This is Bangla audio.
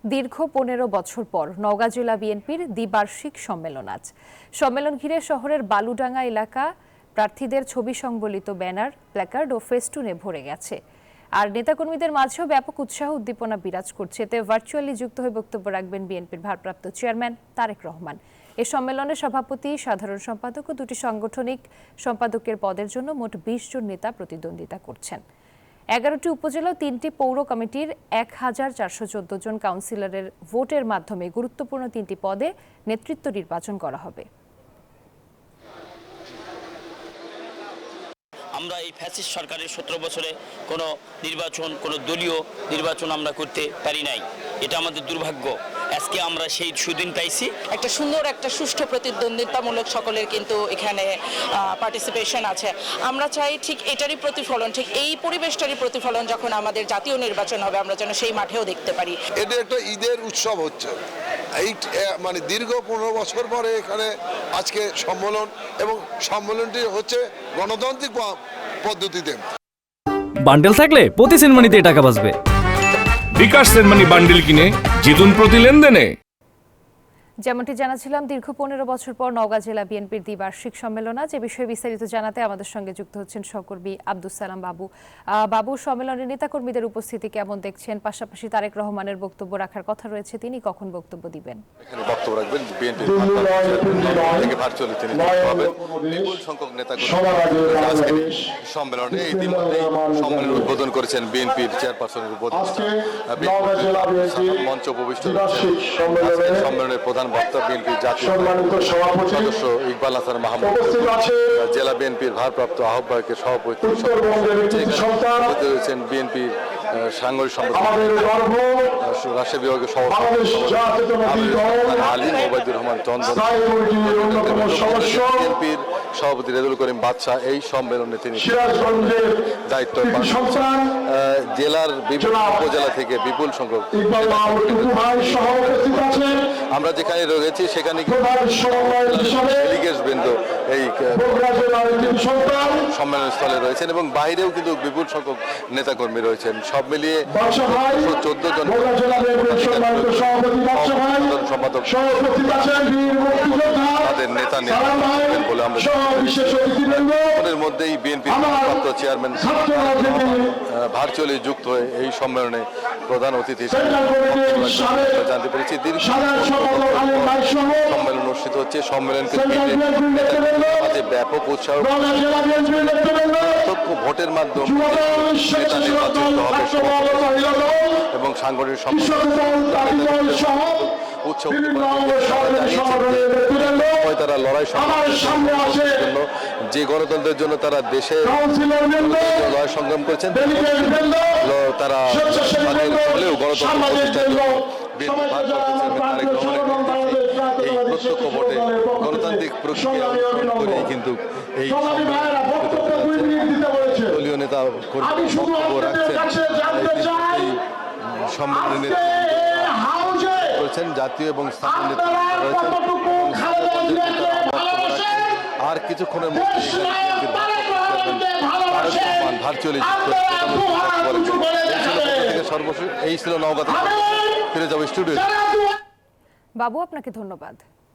দীর্ঘ ১৫ বছর পর নওগাঁ জেলা বিএনপির দ্বিবার্ষিক সম্মেলন আজ। সম্মেলন ঘিরে শহরের বালুডাঙ্গা এলাকা প্রার্থীদের ছবি সংবলিত ব্যানার, প্ল্যাকার্ড ও ফেস্টুনে ভরে গেছে। আর নেতাকর্মীদের মাঝেও ব্যাপক উৎসাহ উদ্দীপনা বিরাজ করছে। এতে ভার্চুয়ালি যুক্ত হয়ে বক্তব্য রাখবেন বিএনপির ভারপ্রাপ্ত চেয়ারম্যান তারেক রহমান। এ সম্মেলনে সভাপতি, সাধারণ সম্পাদক ও দুটি সাংগঠনিক সম্পাদকের পদের জন্য মোট ২০ জন নেতা প্রতিদ্বন্দ্বিতা করছেন। ১১টি উপজেলা ও ৩টি পৌর কমিটির ১,৪১৪ জন কাউন্সিলরের ভোটের মাধ্যমে গুরুত্বপূর্ণ ৩টি পদে নেতৃত্ব নির্বাচন করা হবে। আমরা এই ফ্যাসিস্ট সরকারের ১৭ বছরে কোনো নির্বাচন, কোনো দলীয় নির্বাচন আমরা করতে পারি নাই। এটা আমাদের দুর্ভাগ্য। আজকে আমরা সেই সুদিন পাইছি। একটা সুন্দর, একটা সুষ্ঠু প্রতিদ্বন্দ্বিতামূলক সকলের কিন্তু এখানে পার্টিসিপেশন আছে। আমরা চাই ঠিক এটারই প্রতিফলন, ঠিক এই পরিবেশটারই প্রতিফলন যখন আমাদের জাতীয় নির্বাচন হবে, আমরা যেন সেই মাঠেও দেখতে পারি। এটা একটা ঈদের উৎসব হচ্ছে। এই মানে দীর্ঘ ১৫ বছর পরে এখানে আজকে সম্মেলন, এবং সম্মেলনটি হচ্ছে গণতান্ত্রিক পদ্ধতিতে। বান্ডেল থাকলে প্রতি সেনমানিতে টাকা বাঁচবে। বিকাশ সেনমানি বান্ডেল কিনে জিতুন প্রতি লেনদেনে। যেমনটি জানাছিলাম, দীর্ঘ ১৫ বছর পর নওগাঁ জেলা বিএনপির দ্বিবার্ষিক সম্মেলন আজ। এ বিষয়ে বিস্তারিত জানাতে আমাদের সঙ্গে যুক্ত হচ্ছেন সহকর্মী আব্দুস সালাম বাবু। বাবু, সম্মেলনে নেতাকর্মীদের উপস্থিতি কেমন দেখছেন? পাশাপাশি তারেক রহমানের বক্তব্য রাখার কথা রয়েছে, তিনি কখন বক্তব্য দিবেন? এখানে বক্তব্য রাখবেন বিএনপির থেকে ভার্চুয়ালি তিনি বিপুল সংখ্যক নেতাকর্মী সম্মেলনে ইতিমধ্যে সম্মেলন উদ্বোধন করেছেন বিএনপির চেয়ারপারসনের উপদেষ্টা মঞ্চ উপবিষ্ট সম্মেলনের প্রধান বক্তা বিএনপির জাতীয় সদস্য ইকবাল হাসান মাহমুদ, জেলা বিএনপির ভারপ্রাপ্ত আহ্বায়কের সভাপতি রয়েছেন বিএনপির সাংগঠনিক সম্পাদক রাজশাহী বিভাগের সভাপতি আলী ওবায়দুর রহমান চন্দন, বিএনপির সভাপতি রেজুল করিম বাদশাহ এই সম্মেলনে তিনি দায়িত্ব পালন করছেন। জেলার বিভিন্ন উপজেলা থেকে বিপুল সংখ্যক আমরা যেখানে রয়েছি সেখানে ডেলিগেটসবৃন্দ এই সম্মেলন স্থলে রয়েছেন এবং বাইরেও কিন্তু বিপুল সংখ্যক নেতাকর্মী রয়েছেন। সব মিলিয়ে ১১৪ জন সম্পাদক তাদের নেতা বলে আমরা এর মধ্যেই বিএনপির ভারপ্রাপ্ত চেয়ারম্যান ভার্চুয়ালি যুক্ত হয়ে এই সম্মেলনে প্রধান অতিথি জানতে পেরেছি। দীর্ঘ সম্মেলন অনুষ্ঠিত হচ্ছে। সম্মেলনকে মাঝে ব্যাপক উৎসাহ, ভোটের মাধ্যমে নেতা নির্বাচিত হবে এবং সাংগঠনিক উৎসব তারা লড়াই জন্য, যে গণতন্ত্রের জন্য তারা দেশে লড়াই সংগ্রাম করেছেন, তারা হলেও গণতন্ত্র প্রতিষ্ঠার জন্য এই প্রত্যক্ষ ভোটে গণতান্ত্রিক প্রক্রিয়া করেই কিন্তু এই দলীয় নেতা বক্তব্য রাখছেন। এই সম্মেলনে করেছেন জাতীয় এবং স্থানীয় নেতা রয়েছেন। আর কিছুক্ষণের মধ্যে ভার্চুয়ালি সর্বশেষ এই ছিল নওগাঁ থেকে ফিরে যাবো স্টুডিও। বাবু, আপনাকে ধন্যবাদ।